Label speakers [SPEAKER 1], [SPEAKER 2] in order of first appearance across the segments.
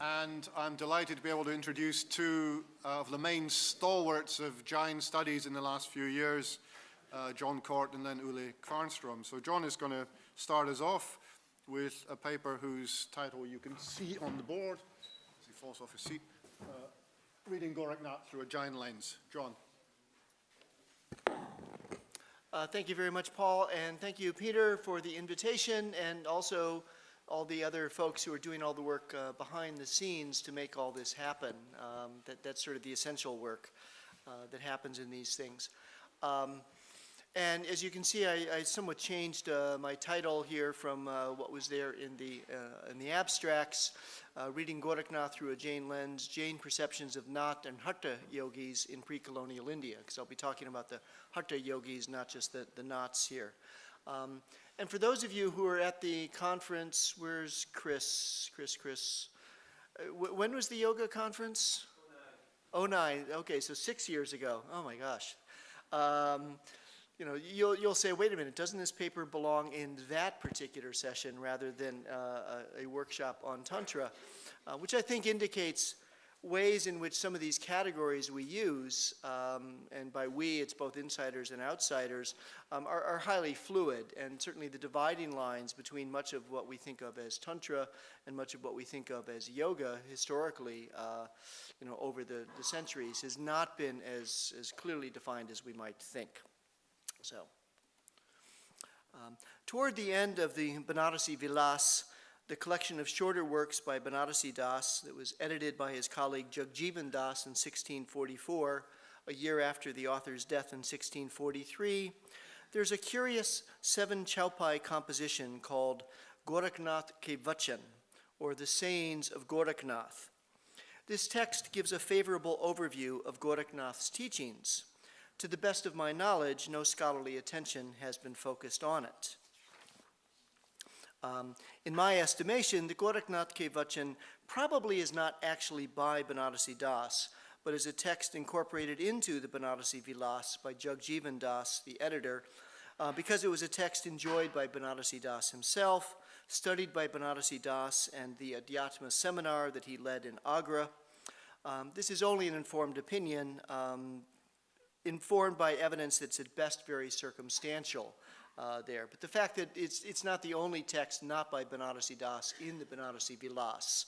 [SPEAKER 1] and I'm delighted to be able to introduce two of the main stalwarts of Jain studies in the last few years, John Cort and then Ule Kvarnström. So John is going to start us off with a paper whose title you can see on the board as he falls off his seat, Reading Goraknath Through a Jain Lens. John.
[SPEAKER 2] Thank you very much, Paul, and thank you, Peter, for the invitation, and also all the other folks who are doing all the work behind the scenes to make all this happen. That's sort of the essential work that happens in these things. And as you can see, I somewhat changed my title here from what was there in the abstracts, Reading Goraknath Through a Jain Lens, Jain Perceptions of Nath and Hatha Yogis in Pre-Colonial India, because I'll be talking about the Hatha Yogis, not just the Naths here. And for those of you who are at the conference, where's Chris? When was the yoga conference? 09. Okay, so 6 years ago. Oh my gosh. You know, you'll say, wait a minute, doesn't this paper belong in that particular session rather than a workshop on Tantra? Which I think indicates ways in which some of these categories we use, and by we, it's both insiders and outsiders, are highly fluid, and certainly the dividing lines between much of what we think of as Tantra and much of what we think of as yoga historically, you know, over the centuries has not been as clearly defined as we might think. So, toward the end of the Banarasi Vilas, the collection of shorter works by Banarasi Das that was edited by his colleague Jagjivan Das in 1644, a year after the author's death in 1643, there's a curious 7-chaupai composition called Goraknath Ke Vachan, or the Sayings of Goraknath. This text gives a favorable overview of Goraknath's teachings. To the best of my knowledge, no scholarly attention has been focused on it. In my estimation, the Goraknath Ke Vachan probably is not actually by Banarasi Das, but is a text incorporated into the Banarasi Vilas by Jagjivan Das, the editor, because it was a text enjoyed by Banarasi Das himself, studied by Banarasi Das and the Adhyatma seminar that he led in Agra. This is only an informed opinion, informed by evidence that's at best very circumstantial there. But the fact that it's not the only text not by Banarasi Das in the Banarasi Vilas,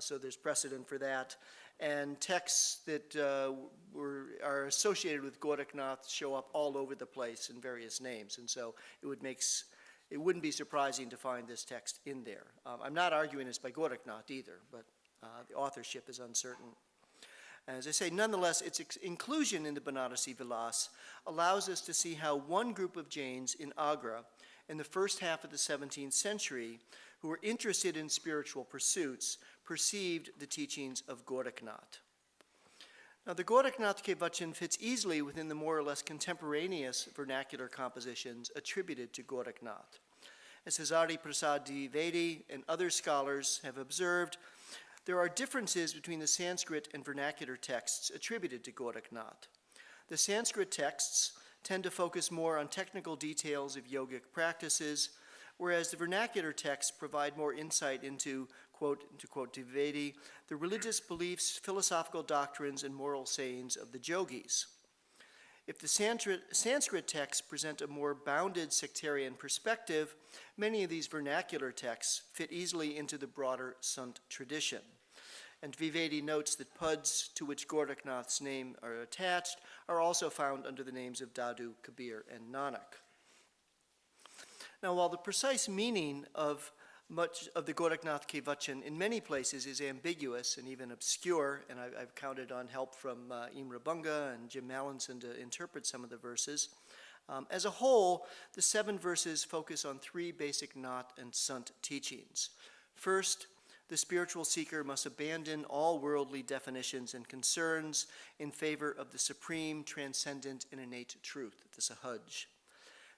[SPEAKER 2] so there's precedent for that. And texts that are associated with Goraknath show up all over the place in various names, and so it wouldn't be surprising to find this text in there. I'm not arguing it's by Goraknath either, but the authorship is uncertain. As I say, nonetheless, its inclusion in the Banarasi Vilas allows us to see how one group of Jains in Agra in the first half of the 17th century who were interested in spiritual pursuits perceived the teachings of Goraknath. Now, the Goraknath Ke Vachan fits easily within the more or less contemporaneous vernacular compositions attributed to Goraknath. As Hazari Prasad Dwivedi and other scholars have observed, there are differences between the Sanskrit and vernacular texts attributed to Goraknath. The Sanskrit texts tend to focus more on technical details of yogic practices, whereas the vernacular texts provide more insight into, to quote Dwivedi, the religious beliefs, philosophical doctrines, and moral sayings of the yogis. If the Sanskrit texts present a more bounded sectarian perspective, many of these vernacular texts fit easily into the broader Sant tradition. And Dwivedi notes that puds to which Goraknath's name are attached are also found under the names of Dadu, Kabir, and Nanak. Now, while the precise meaning of much of the Goraknath Ke Vachan in many places is ambiguous and even obscure, and I've counted on help from Imre Bunga and Jim Mallinson to interpret some of the verses, as a whole, the 7 verses focus on 3 basic Nath and Sant teachings. First, the spiritual seeker must abandon all worldly definitions and concerns in favor of the supreme, transcendent, and innate truth, the Sahaj.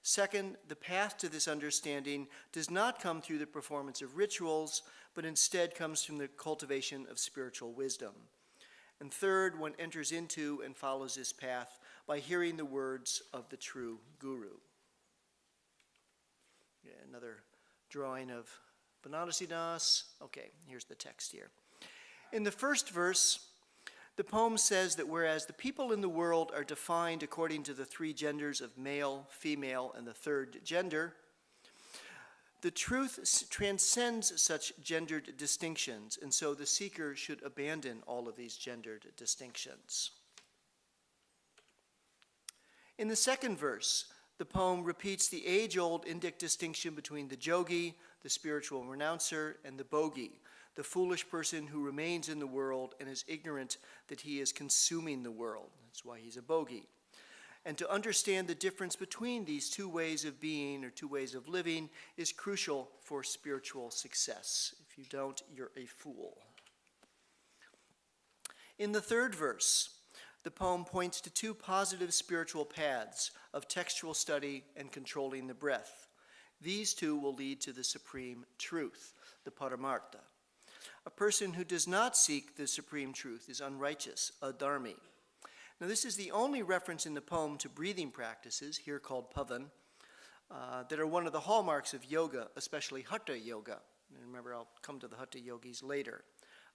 [SPEAKER 2] Second, the path to this understanding does not come through the performance of rituals, but instead comes from the cultivation of spiritual wisdom. And third, one enters into and follows this path by hearing the words of the true guru. Another drawing of Banarasi Das. Okay, here's the text here. In the first verse, the poem says that whereas the people in the world are defined according to the three genders of male, female, and the third gender, the truth transcends such gendered distinctions, and so the seeker should abandon all of these gendered distinctions. In the second verse, the poem repeats the age-old Indic distinction between the jogi, the spiritual renouncer, and the bogi, the foolish person who remains in the world and is ignorant that he is consuming the world. That's why he's a bogi. And to understand the difference between these two ways of being or two ways of living is crucial for spiritual success. If you don't, you're a fool. In the third verse, the poem points to two positive spiritual paths of textual study and controlling the breath. These two will lead to the supreme truth, the paramartha. A person who does not seek the supreme truth is unrighteous, adharmi. Now, this is the only reference in the poem to breathing practices, here called pavan, that are one of the hallmarks of yoga, especially hatha yoga. And remember, I'll come to the hatha yogis later.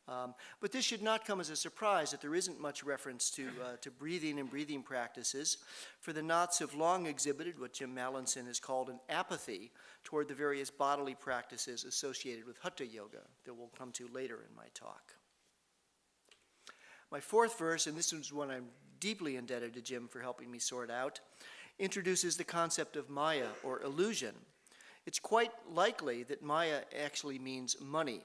[SPEAKER 2] But this should not come as a surprise that there isn't much reference to breathing and breathing practices, for the Naths have long exhibited what Jim Mallinson has called an apathy toward the various bodily practices associated with hatha yoga that we'll come to later in my talk. My fourth verse, and this is one I'm deeply indebted to Jim for helping me sort out, introduces the concept of maya, or illusion. It's quite likely that maya actually means money,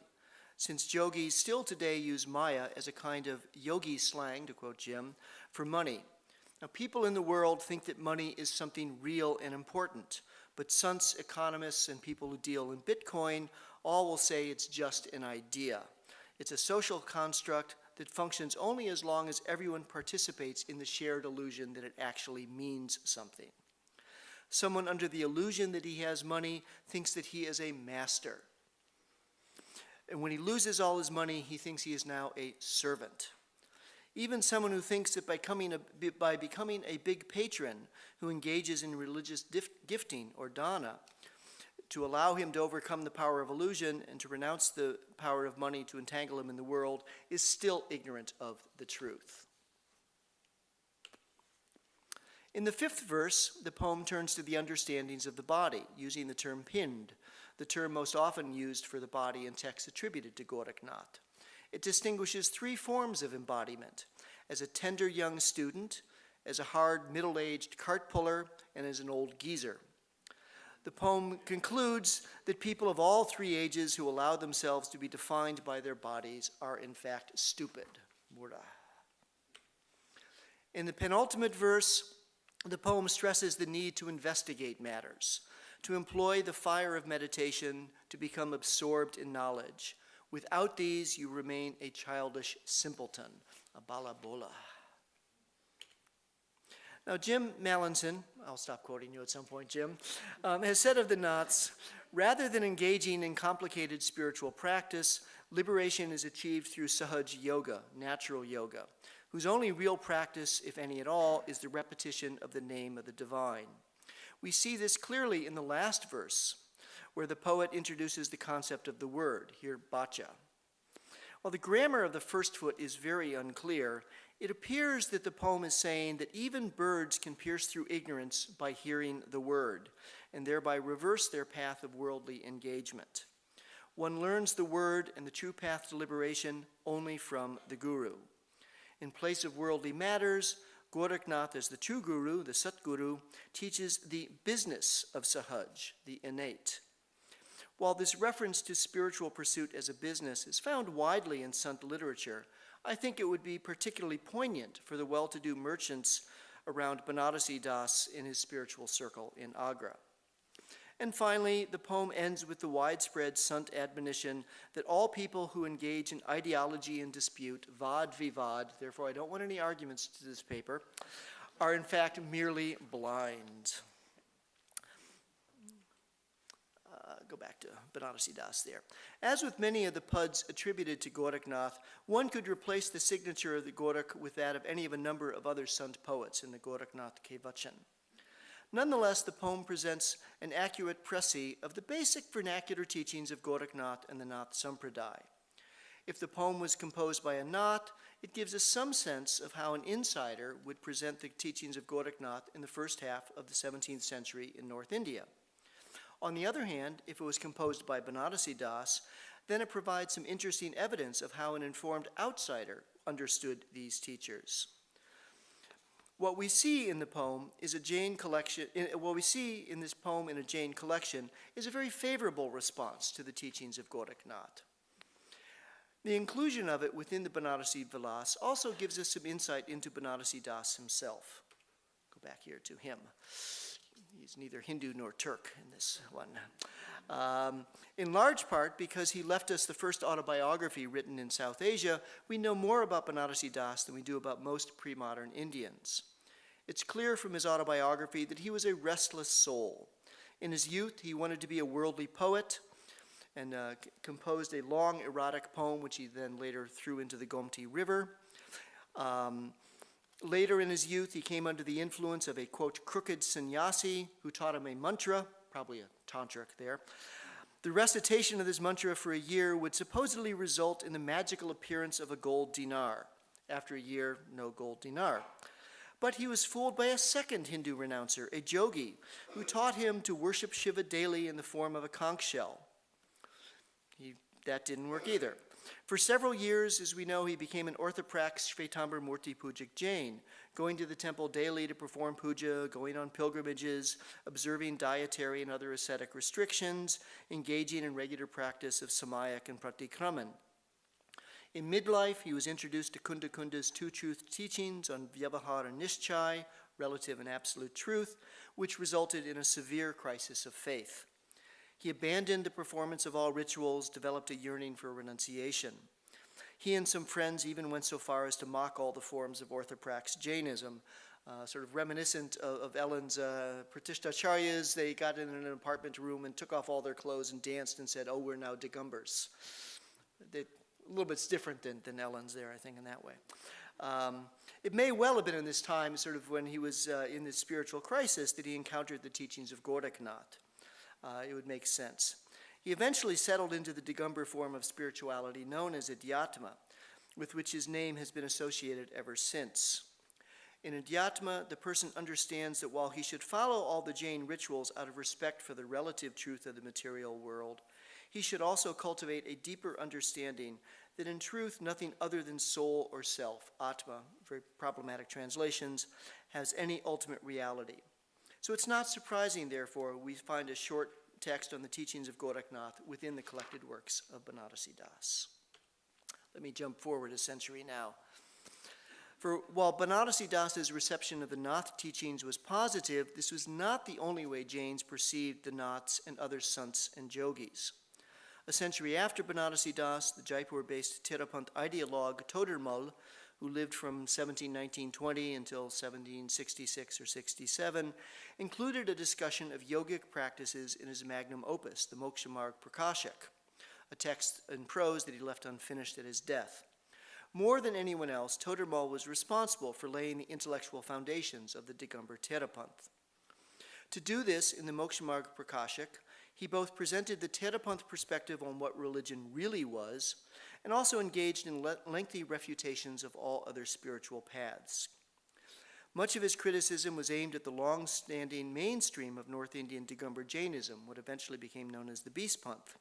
[SPEAKER 2] since yogis still today use maya as a kind of yogi slang, to quote Jim, for money. Now, people in the world think that money is something real and important, but sunts, economists, and people who deal in Bitcoin all will say it's just an idea. It's a social construct that functions only as long as everyone participates in the shared illusion that it actually means something. Someone under the illusion that he has money thinks that he is a master. And when he loses all his money, he thinks he is now a servant. Even someone who thinks that by becoming a big patron who engages in religious gifting or dana, to allow him to overcome the power of illusion and to renounce the power of money to entangle him in the world, is still ignorant of the truth. In the fifth verse, the poem turns to the understandings of the body, using the term pind, the term most often used for the body in texts attributed to Gorakhnath. It distinguishes three forms of embodiment: as a tender young student, as a hard middle-aged cart puller, and as an old geezer. The poem concludes that people of all three ages who allow themselves to be defined by their bodies are in fact stupid. Mura. In the penultimate verse, the poem stresses the need to investigate matters, to employ the fire of meditation, to become absorbed in knowledge. Without these, you remain a childish simpleton, a balabola. Now, Jim Mallinson, I'll stop quoting you at some point, Jim, has said of the Naths, rather than engaging in complicated spiritual practice, liberation is achieved through sahaj yoga, natural yoga, whose only real practice, if any at all, is the repetition of the name of the divine. We see this clearly in the last verse, where the poet introduces the concept of the word, here bacha. While the grammar of the first foot is very unclear, it appears that the poem is saying that even birds can pierce through ignorance by hearing the word, and thereby reverse their path of worldly engagement. One learns the word and the true path to liberation only from the guru. In place of worldly matters, Gorakhnath, as the true guru, the Satguru, teaches the business of sahaj, the innate. While this reference to spiritual pursuit as a business is found widely in Sant literature, I think it would be particularly poignant for the well-to-do merchants around Banarasi Das in his spiritual circle in Agra. And finally, the poem ends with the widespread Sant admonition that all people who engage in ideology and dispute, vad vivad, therefore I don't want any arguments to this paper, are in fact merely blind. Go back to Banarasi Das there. As with many of the pads attributed to Gorakhnath, one could replace the signature of the Gorakh with that of any of a number of other Sant poets in the Gorakhnath Kevachan. Nonetheless, the poem presents an accurate précis of the basic vernacular teachings of Gorakhnath and the Nath Sampradaya. If the poem was composed by a Nath, it gives us some sense of how an insider would present the teachings of Gorakhnath in the first half of the 17th century in North India. On the other hand, if it was composed by Banarasi Das, then it provides some interesting evidence of how an informed outsider understood these teachers. What we see in the poem is a Jain collection. What we see in this poem in a Jain collection is a very favorable response to the teachings of Gorakhnath. The inclusion of it within the Banarasi Vilas also gives us some insight into Banarasi Das himself. Go back here to him. He's neither Hindu nor Turk in this one. In large part because he left us the first autobiography written in South Asia, we know more about Banarasi Das than we do about most pre-modern Indians. It's clear from his autobiography that he was a restless soul. In his youth, he wanted to be a worldly poet and composed a long erotic poem, which he then later threw into the Gomti River. Later in his youth, he came under the influence of a, quote, crooked sannyasi who taught him a mantra, probably a tantric there. The recitation of this mantra for a year would supposedly result in the magical appearance of a gold dinar. After a year, no gold dinar. But he was fooled by a second Hindu renouncer, a jogi, who taught him to worship Shiva daily in the form of a conch shell. That didn't work either. For several years, as we know, he became an orthoprax Shvetambar Murti Pujik Jain, going to the temple daily to perform puja, going on pilgrimages, observing dietary and other ascetic restrictions, engaging in regular practice of samayak and pratikraman. In midlife, he was introduced to Kunda Kunda's two-truth teachings on Vyavahara Nishchai, relative and absolute truth, which resulted in a severe crisis of faith. He abandoned the performance of all rituals, developed a yearning for renunciation. He and some friends even went so far as to mock all the forms of orthoprax Jainism, sort of reminiscent of Ellen's Pratishthacharyas. They got in an apartment room and took off all their clothes and danced and said, oh, we're now Digambars. A little bit different than Ellen's there, I think, in that way. It may well have been in this time, sort of when he was in this spiritual crisis, that he encountered the teachings of Gorakhnath. It would make sense. He eventually settled into the Digambar form of spirituality known as Adhyatma, with which his name has been associated ever since. In Adhyatma, the person understands that while he should follow all the Jain rituals out of respect for the relative truth of the material world, he should also cultivate a deeper understanding that in truth nothing other than soul or self, Atma, very problematic translations, has any ultimate reality. So it's not surprising, therefore, we find a short text on the teachings of Gorakhnath within the collected works of Banarasi Das. Let me jump forward a century now. For while Banarasi Das's reception of the Nath teachings was positive, this was not the only way Jains perceived the Naths and other sants and jogis. A century after Banarasi Das, the Jaipur-based Tirapant ideologue Todermal, who lived from 1719-20 until 1766 or 67, included a discussion of yogic practices in his magnum opus, the Mokshamarg Prakashak, a text in prose that he left unfinished at his death. More than anyone else, Todermal was responsible for laying the intellectual foundations of the Digambar Therapanth. To do this in the Mokshamarg Prakashak, he both presented the Therapanth perspective on what religion really was, and also engaged in lengthy refutations of all other spiritual paths. Much of his criticism was aimed at the long-standing mainstream of North Indian Digambar Jainism, what eventually became known as the Bispanth.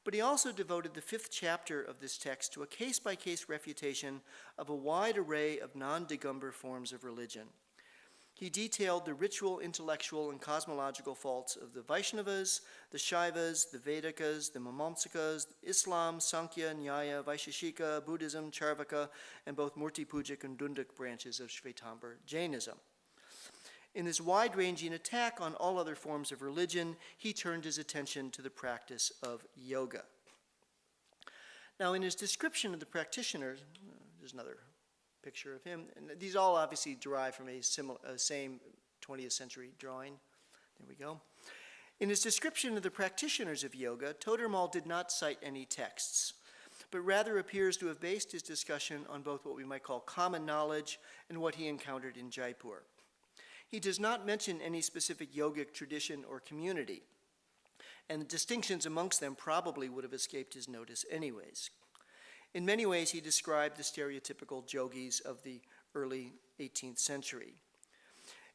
[SPEAKER 2] But he also devoted the 5th chapter of this text to a case-by-case refutation of a wide array of non-Digambar forms of religion. He detailed the ritual, intellectual, and cosmological faults of the Vaishnavas, the Shaivas, the Vedikas, the Mimamsakas, Islam, Sankhya, Nyaya, Vaisheshika, Buddhism, Charvaka, and both Murti Pujik and Dundak branches of Shvetambar Jainism. In this wide-ranging attack on all other forms of religion, he turned his attention to the practice of yoga. Now, in his description of the practitioners, there's another picture of him, and these all obviously derive from a same 20th century drawing. There we go. In his description of the practitioners of yoga, Todermal did not cite any texts, but rather appears to have based his discussion on both what we might call common knowledge and what he encountered in Jaipur. He does not mention any specific yogic tradition or community, and the distinctions amongst them probably would have escaped his notice anyways. In many ways, he described the stereotypical yogis of the early 18th century.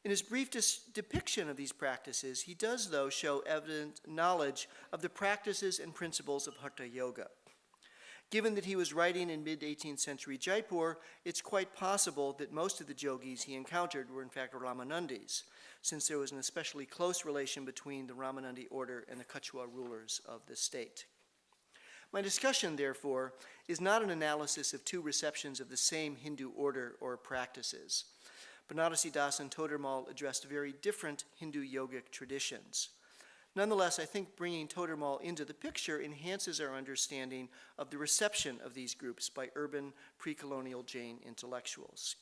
[SPEAKER 2] In his brief depiction of these practices, he does, though, show evident knowledge of the practices and principles of Hatha Yoga. Given that he was writing in mid-18th century Jaipur, it's quite possible that most of the yogis he encountered were in fact Ramanandis, since there was an especially close relation between the Ramanandi order and the Kachua rulers of the state. My discussion, therefore, is not an analysis of two receptions of the same Hindu order or practices. Banarasi Das and Todarmal addressed very different Hindu yogic traditions. Nonetheless, I think bringing Todarmal into the picture enhances our understanding of the reception of these groups by urban pre-colonial Jain intellectuals.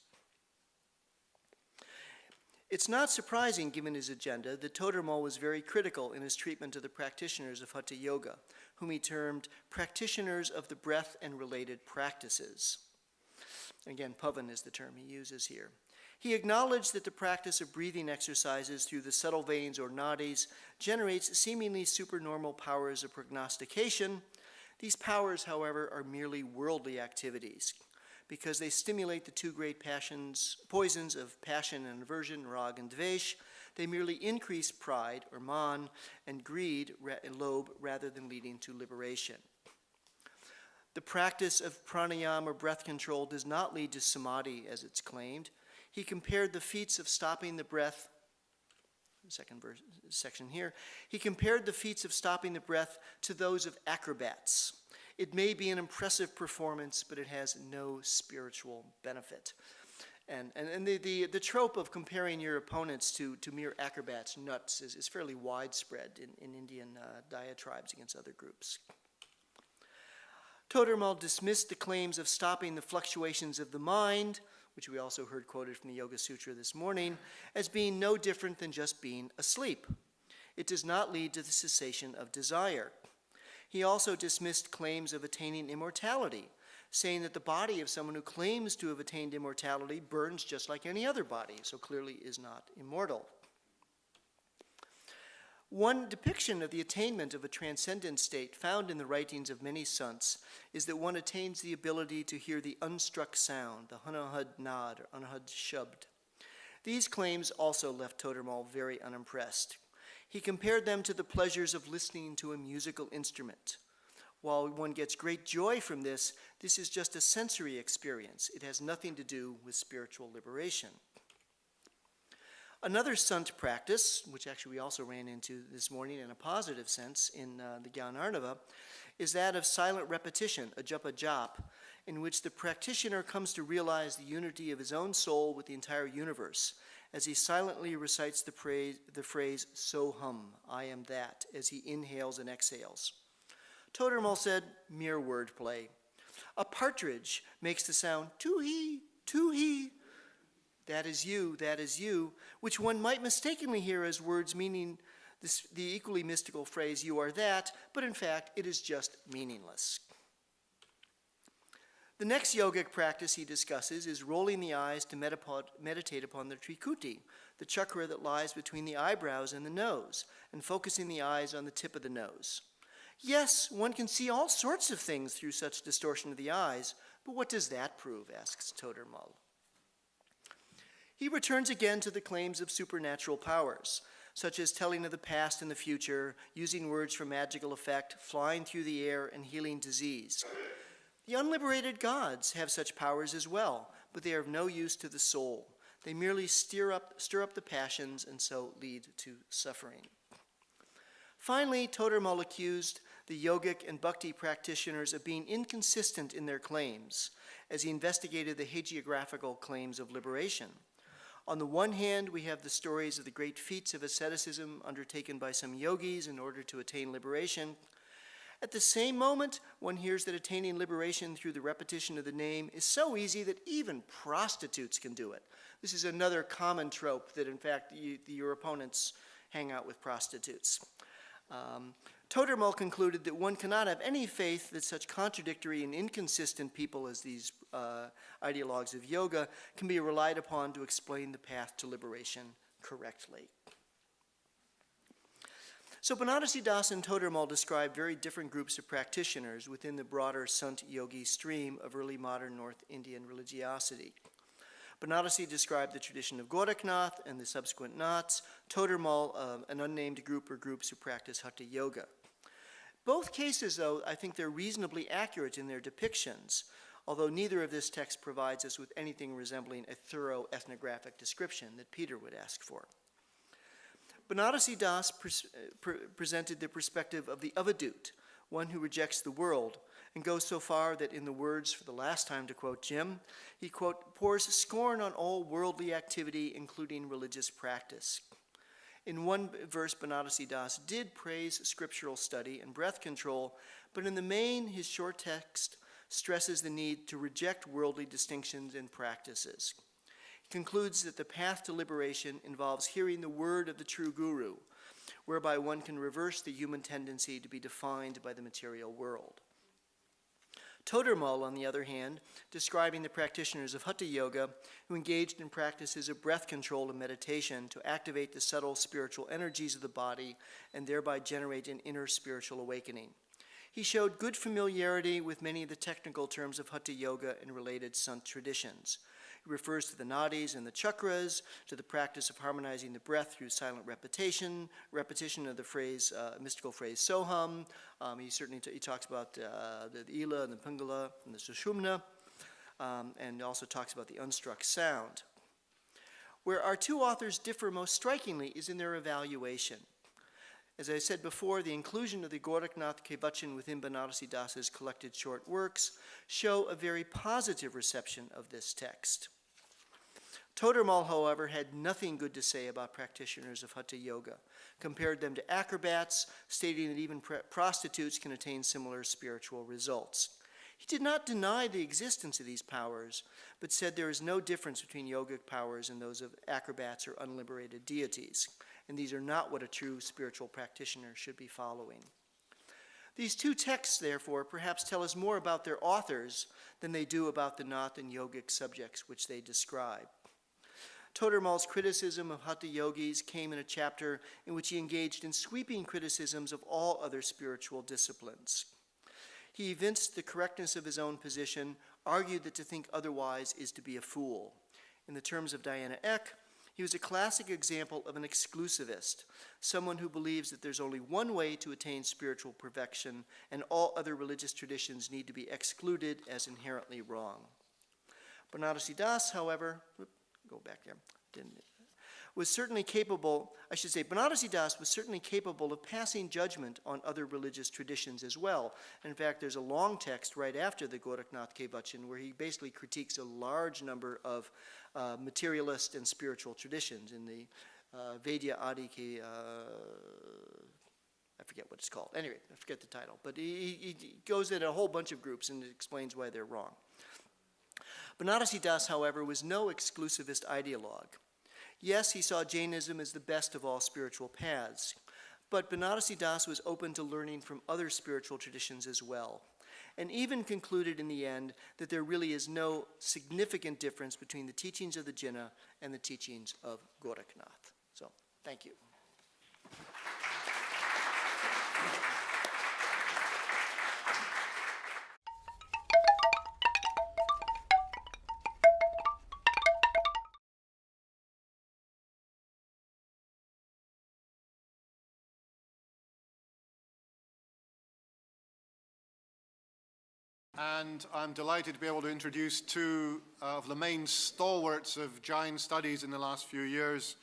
[SPEAKER 2] It's not surprising, given his agenda, that Todarmal was very critical in his treatment of the practitioners of Hatha Yoga, whom he termed practitioners of the breath and related practices. Again, Pavan is the term he uses here. He acknowledged that the practice of breathing exercises through the subtle veins or nadis generates seemingly supernormal powers of prognostication. These powers, however, are merely worldly activities because they stimulate the two great poisons of passion and aversion, rag and dvesh. They merely increase pride, or man, and greed, lobe, rather than leading to liberation. The practice of pranayama or breath control does not lead to samadhi, as it's claimed. He compared the feats of stopping the breath, section here, he compared the feats of stopping the breath to those of acrobats. It may be an impressive performance, but it has no spiritual benefit. And the trope of comparing your opponents to mere acrobats, nuts, is fairly widespread in Indian diatribes against other groups. Todarmal dismissed the claims of stopping the fluctuations of the mind, which we also heard quoted from the Yoga Sutra this morning, as being no different than just being asleep. It does not lead to the cessation of desire. He also dismissed claims of attaining immortality, saying that the body of someone who claims to have attained immortality burns just like any other body, so clearly is not immortal. One depiction of the attainment of a transcendent state found in the writings of many sants is that one attains the ability to hear the unstruck sound, the Anahad Nad or Anahad Shabd. These claims also left Todarmal very unimpressed. He compared them to the pleasures of listening to a musical instrument. While one gets great joy from this, this is just a sensory experience. It has nothing to do with spiritual liberation. Another sant practice, which actually we also ran into this morning in a positive sense in the Gyanarnava, is that of silent repetition, a japa jap, in which the practitioner comes to realize the unity of his own soul with the entire universe, as he silently recites the phrase soham, I am that, as he inhales and exhales. Todarmal said, mere wordplay. A partridge makes the sound too-hee, that is you, which one might mistakenly hear as words meaning the equally mystical phrase, you are that, but in fact, it is just meaningless. The next yogic practice he discusses is rolling the eyes to meditate upon the trikuti, the chakra that lies between the eyebrows and the nose, and focusing the eyes on the tip of the nose. Yes, one can see all sorts of things through such distortion of the eyes, but what does that prove, asks Todarmal. He returns again to the claims of supernatural powers, such as telling of the past and the future, using words for magical effect, flying through the air, and healing disease. The unliberated gods have such powers as well, but they are of no use to the soul. They merely stir up the passions and so lead to suffering. Finally, Todarmal accused the yogic and bhakti practitioners of being inconsistent in their claims, as he investigated the hagiographical claims of liberation. On the one hand, we have the stories of the great feats of asceticism undertaken by some yogis in order to attain liberation. At the same moment, one hears that attaining liberation through the repetition of the name is so easy that even prostitutes can do it. This is another common trope that, in fact, your opponents hang out with prostitutes. Todarmal concluded that one cannot have any faith that such contradictory and inconsistent people as these ideologues of yoga can be relied upon to explain the path to liberation correctly. So Banarsi Das and Todormal describe very different groups of practitioners within the broader Sant Yogi stream of early modern North Indian religiosity. Banarsi described the tradition of Gorakhnath and the subsequent Naths, Todormal, an unnamed group or groups who practice Hatha Yoga. Both cases, though, I think they're reasonably accurate in their depictions, although neither of this text provides us with anything resembling a thorough ethnographic description that Peter would ask for. Banarsi Das presented the perspective of the avadut, one who rejects the world, and goes so far that in the words, for the last time to quote Jim, he, quote, pours scorn on all worldly activity, including religious practice. In one verse, Banarsi Das did praise scriptural study and breath control, but in the main, his short text stresses the need to reject worldly distinctions and practices. Concludes that the path to liberation involves hearing the word of the true guru, whereby one can reverse the human tendency to be defined by the material world. Todormal, on the other hand, describing the practitioners of Hatha Yoga who engaged in practices of breath control and meditation to activate the subtle spiritual energies of the body and thereby generate an inner spiritual awakening. He showed good familiarity with many of the technical terms of Hatha Yoga and related Sant traditions. He refers to the nadis and the chakras, to the practice of harmonizing the breath through silent repetition of the phrase, mystical phrase soham. He talks about the ila and the pingala and the sushumna, and also talks about the unstruck sound. Where our two authors differ most strikingly is in their evaluation. As I said before, the inclusion of the Gorakhnath Kevachan within Banarsi Das's collected short works show a very positive reception of this text. Todormal, however, had nothing good to say about practitioners of Hatha Yoga, compared them to acrobats, stating that even prostitutes can attain similar spiritual results. He did not deny the existence of these powers, but said there is no difference between yogic powers and those of acrobats or unliberated deities, and these are not what a true spiritual practitioner should be following. These two texts, therefore, perhaps tell us more about their authors than they do about the Nath and yogic subjects which they describe. Todormal's criticism of Hatha Yogis came in a chapter in which he engaged in sweeping criticisms of all other spiritual disciplines. He evinced the correctness of his own position, argued that to think otherwise is to be a fool. In the terms of Diana Eck, he was a classic example of an exclusivist, someone who believes that there's only one way to attain spiritual perfection and all other religious traditions need to be excluded as inherently wrong. Banarsi Das, however, was certainly capable, Banarsi Das was certainly capable of passing judgment on other religious traditions as well. In fact, there's a long text right after the Gorakhnath Kevachan where he basically critiques a large number of materialist and spiritual traditions in the Vedya Adi Ke, I forget what it's called. Anyway, I forget the title. But he goes into a whole bunch of groups and explains why they're wrong. Banarsi Das, however, was no exclusivist ideologue. Yes, he saw Jainism as the best of all spiritual paths, but Banarsi Das was open to learning from other spiritual traditions as well, and even concluded in the end that there really is no significant difference between the teachings of the Jinnah and the teachings of Gorakhnath. So, thank you.
[SPEAKER 1] And I'm delighted to be able to introduce two of the main stalwarts of Jain studies in the last few years,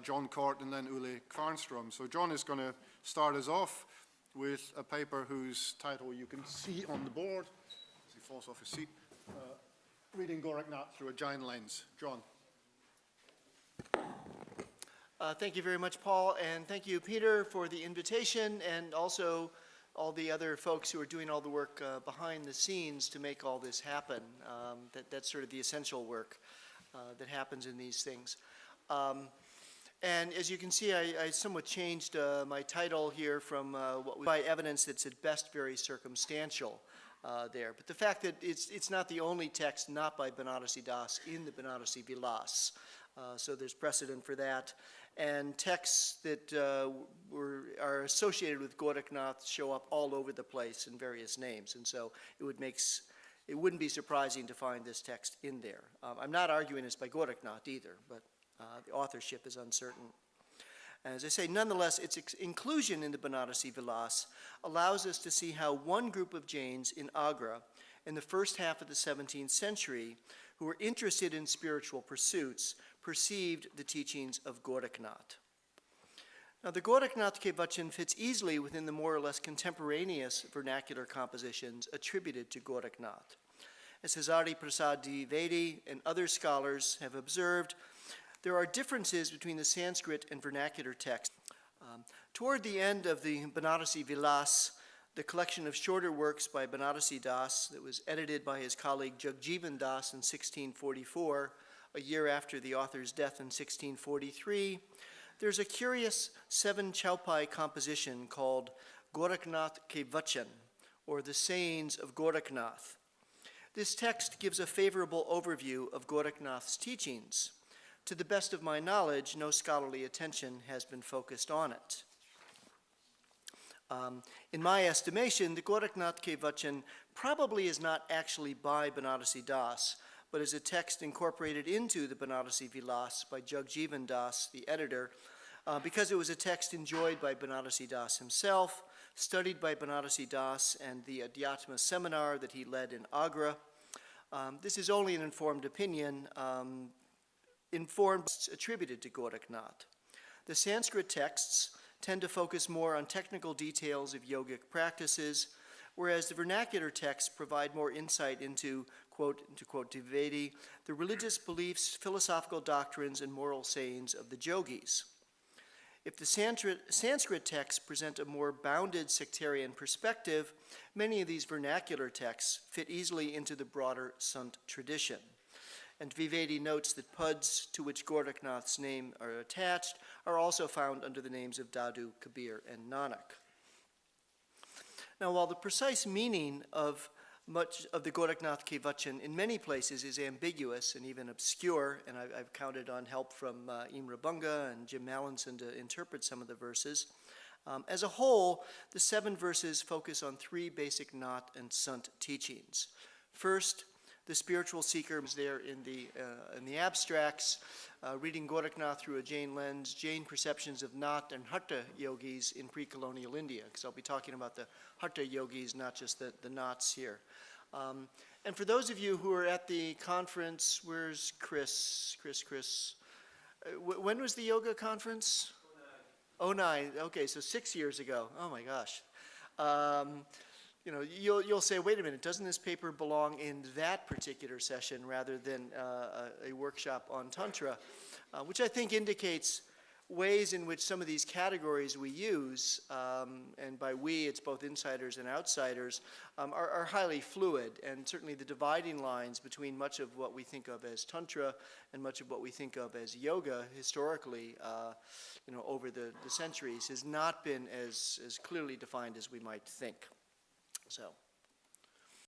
[SPEAKER 1] John Cort and then Ule Kvarnström. So John is going to start us off with a paper whose title you can see on the board as he falls off his seat, Reading Gorakhnath Through a Jain Lens. John.
[SPEAKER 2] Thank you very much, Paul, and thank you, Peter, for the invitation, and also all the other folks who are doing all the work behind the scenes to make all this happen. That's sort of the essential work that happens in these things. And as you can see, I somewhat changed my title here from what was by evidence that's at best very circumstantial there. But the fact that it's not the only text not by Banarsi Das in the Banarsi Vilas. So there's precedent for that. And texts that are associated with Goraknath show up all over the place in various names. And so it wouldn't be surprising to find this text in there. I'm not arguing it's by Goraknath either, but the authorship is uncertain. As I say, nonetheless, its inclusion in the Banarasi Vilas allows us to see how one group of Jains in Agra in the first half of the 17th century, who were interested in spiritual pursuits, perceived the teachings of Goraknath. Now, the Goraknath Kevachan fits easily within the more or less contemporaneous vernacular compositions attributed to Goraknath. As Hazari Prasad Dwivedi and other scholars have observed, there are differences between the Sanskrit and vernacular texts. Toward the end of the Banarasi Vilas, the collection of shorter works by Banarasi Das that was edited by his colleague Jagjivan Das in 1644, a year after the author's death in 1643, there's a curious 7-chaupai composition called Goraknath Kevachan, or the Sayings of Goraknath. This text gives a favorable overview of Goraknath's teachings. To the best of my knowledge, no scholarly attention has been focused on it. In my estimation, the Goraknath Kevachan probably is not actually by Banarasi Das, but is a text incorporated into the Banarasi Vilas by Jagjivan Das, the editor, because it was a text enjoyed by Banarasi Das himself, studied by Banarasi Das and the Adhyatma seminar that he led in Agra. This is only an informed opinion, attributed to Goraknath. The Sanskrit texts tend to focus more on technical details of yogic practices, whereas the vernacular texts provide more insight into, to quote Dwivedi, the religious beliefs, philosophical doctrines, and moral sayings of the yogis. If the Sanskrit texts present a more bounded sectarian perspective, many of these vernacular texts fit easily into the broader Sant tradition. And Dwivedi notes that puds to which Goraknath's name are attached are also found under the names of Dadu, Kabir, and Nanak. Now, while the precise meaning of much of the Goraknath Kevachan in many places is ambiguous and even obscure, and I've counted on help from Imre Bunga and Jim Mallinson to interpret some of the verses, as a whole, the 7 verses focus on 3 basic Nath and Sant teachings. First, the spiritual seeker is there in the abstracts, reading Goraknath through a Jain lens, Jain perceptions of Nath and Hatha yogis in pre-colonial India, because I'll be talking about the Hatha yogis, not just the Naths here. And for those of you who are at the conference, where's Chris? When was the yoga conference? 09. Okay, so 6 years ago. Oh my gosh. You'll say, wait a minute, doesn't this paper belong in that particular session rather than a workshop on Tantra? Which I think indicates ways in which some of these categories we use, and by we, it's both insiders and outsiders, are highly fluid. And certainly the dividing lines between much of what we think of as Tantra and much of what we think of as yoga historically, over the centuries has not been as clearly defined as we might think. So.